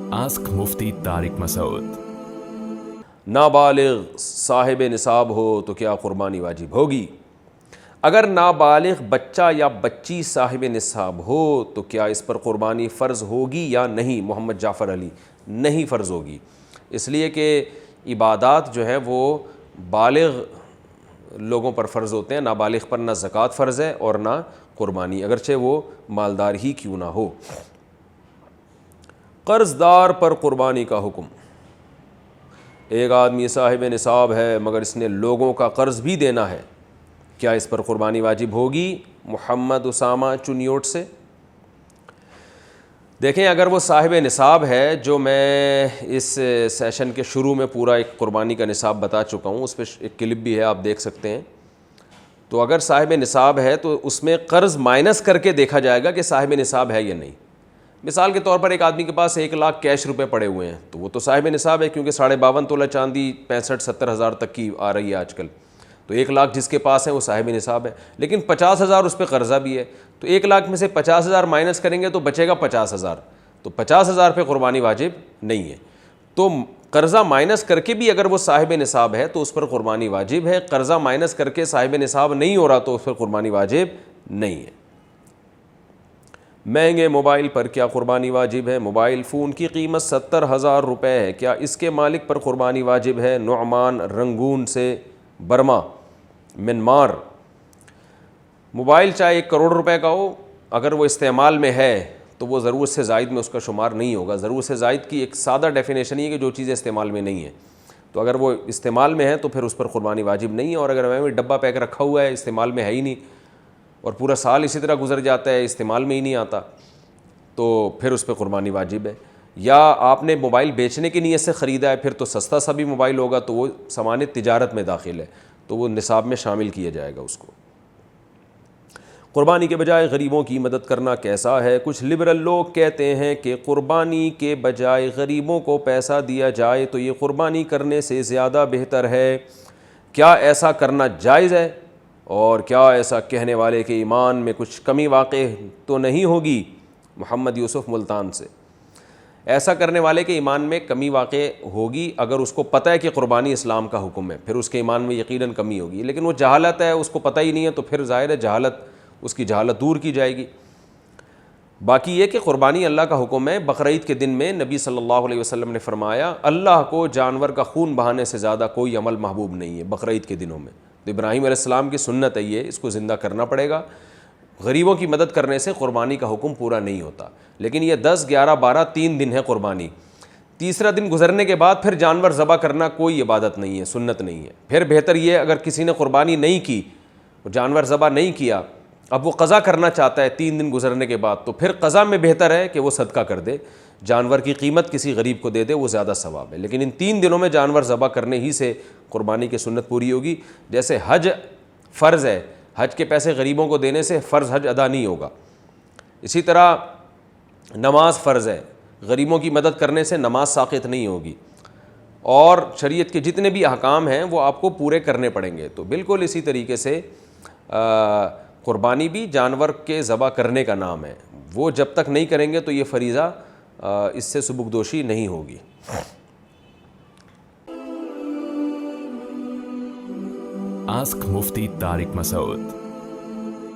Ask मुफ्ती तारिक मसूद। नाबालिग साहिब निसाब हो तो क्या कुर्बानी वाजिब होगी? अगर नाबालिग बच्चा या बच्ची साहिब निसाब हो तो क्या इस पर कुर्बानी फ़र्ज़ होगी या नहीं? मोहम्मद जाफ़र अली, नहीं फ़र्ज़ होगी, इसलिए कि इबादात जो है वो बालिग लोगों पर फ़र्ज़ होते हैं, नाबालिग पर ना ज़कात फ़र्ज़ है और ना कुर्बानी, अगरचे वो मालदार ही क्यों ना हो। कर्ज़दार पर कुर्बानी का हुक्म। एक आदमी साहिब निसाब है मगर इसने लोगों का कर्ज़ भी देना है, क्या इस पर कुर्बानी वाजिब होगी? मोहम्मद उसामा चुनियोट से। देखें, अगर वो साहिब निसाब है, जो मैं इस सेशन के शुरू में पूरा एक कुर्बानी का निसाब बता चुका हूँ, उस पर एक क्लिप भी है, आप देख सकते हैं। तो अगर साहिब निसाब है तो उसमें कर्ज़ माइनस करके देखा जाएगा कि साहिब निसाब है या नहीं। मिसाल के तौर पर एक आदमी के पास 1 लाख कैश रुपए पड़े हुए हैं तो वो तो साहिब निसाब है, क्योंकि 52.5 तोला चांदी 65-70 हज़ार तक की आ रही है आजकल। तो 1 लाख जिसके पास है वो साहिब निसाब है, लेकिन 50,000 उस पर कर्ज़ा भी है, तो 1 लाख में से 50,000 माइनस करेंगे तो बचेगा 50,000, तो 50,000 पे कुर्बानी वाजिब नहीं है। तो कर्ज़ा माइनस करके भी अगर वो साहिब निसाब है तो उस पर कुर्बानी वाजिब है, कर्ज़ा माइनस करके साहिब निसाब नहीं हो रहा तो उस पर कुर्बानी वाजिब नहीं है। महंगे मोबाइल पर क्या कुर्बानी वाजिब है? मोबाइल फ़ोन की कीमत 70,000 रुपये है, क्या इसके मालिक पर कुर्बानी वाजिब है? नुअमान रंगून से बर्मा म्यांमार। मोबाइल चाहे 1 करोड़ रुपए का हो, अगर वो इस्तेमाल में है तो वो ज़रूरत से ज़ायद में उसका शुमार नहीं होगा। ज़रूरत से ज़ायद की एक सादा डेफिनेशन ये है कि जो चीज़ें इस्तेमाल में नहीं है, तो अगर वो इस्तेमाल में है तो फिर उस पर कुर्बानी वाजिब नहीं है। और अगर मैं डब्बा पैक रखा हुआ है, इस्तेमाल में है ही नहीं, और पूरा साल इसी तरह गुजर जाता है, इस्तेमाल में ही नहीं आता, तो फिर उस पर कुर्बानी वाजिब है। या आपने मोबाइल बेचने की नीयत से ख़रीदा है, फिर तो सस्ता सा भी मोबाइल होगा तो वो सामान तिजारत में दाखिल है, तो वो निसाब में शामिल किया जाएगा उसको। कुर्बानी के बजाय गरीबों की मदद करना कैसा है? कुछ लिबरल लोग कहते हैं कि कुर्बानी के बजाय गरीबों को पैसा दिया जाए तो ये कुर्बानी करने से ज़्यादा बेहतर है, क्या ऐसा करना जायज़ है? और क्या ऐसा कहने वाले के ईमान में कुछ कमी वाक़ई तो नहीं होगी? मोहम्मद यूसुफ मुल्तान से। ऐसा करने वाले के ईमान में कमी वाक़ई होगी अगर उसको पता है कि कुर्बानी इस्लाम का हुक्म है, फिर उसके ईमान में यकीनन कमी होगी। लेकिन वो जहालत है, उसको पता ही नहीं है, तो फिर ज़ाहिर है जहालत, उसकी जहालत दूर की जाएगी। बाकी ये कि कुर्बानी अल्लाह का हुक्म है। बकरीद के दिन में नबी सल्लल्लाहु अलैहि वसल्लम ने फरमाया, अल्लाह को जानवर का खून बहाने से ज़्यादा कोई अमल महबूब नहीं है बकरीद के दिनों में। तो इब्राहीम अलैहिस्सलाम की सुन्नत है ये, इसको ज़िंदा करना पड़ेगा। गरीबों की मदद करने से कुर्बानी का हुक्म पूरा नहीं होता, लेकिन ये 10, 11, 12 3 दिन है कुर्बानी। तीसरा दिन गुजरने के बाद फिर जानवर ज़बह करना कोई इबादत नहीं है, सुन्नत नहीं है। फिर बेहतर ये, अगर किसी ने कुर्बानी नहीं की, जानवर ज़बह नहीं किया, अब वो क़ज़ा करना चाहता है 3 दिन गुजरने के बाद, तो फिर क़ज़ा में बेहतर है कि वो सदका कर दे, जानवर की कीमत किसी गरीब को दे दे, वो ज़्यादा सवाब है। लेकिन इन 3 दिनों में जानवर ज़बह करने ही से कुर्बानी की सुन्नत पूरी होगी। जैसे हज फ़र्ज़ है, हज के पैसे गरीबों को देने से फ़र्ज़ हज अदा नहीं होगा। इसी तरह नमाज फ़र्ज़ है, गरीबों की मदद करने से नमाज साक़ित नहीं होगी। और शरीयत के जितने भी अहकाम हैं वो आपको पूरे करने पड़ेंगे। तो बिल्कुल इसी तरीके से कुर्बानी भी जानवर के ज़बह करने का नाम है, वो जब तक नहीं करेंगे तो ये फ़रीज़ा इससे सुबुकदोशी नहीं होगी। आस्क मुफ्ती तारिक मसूद।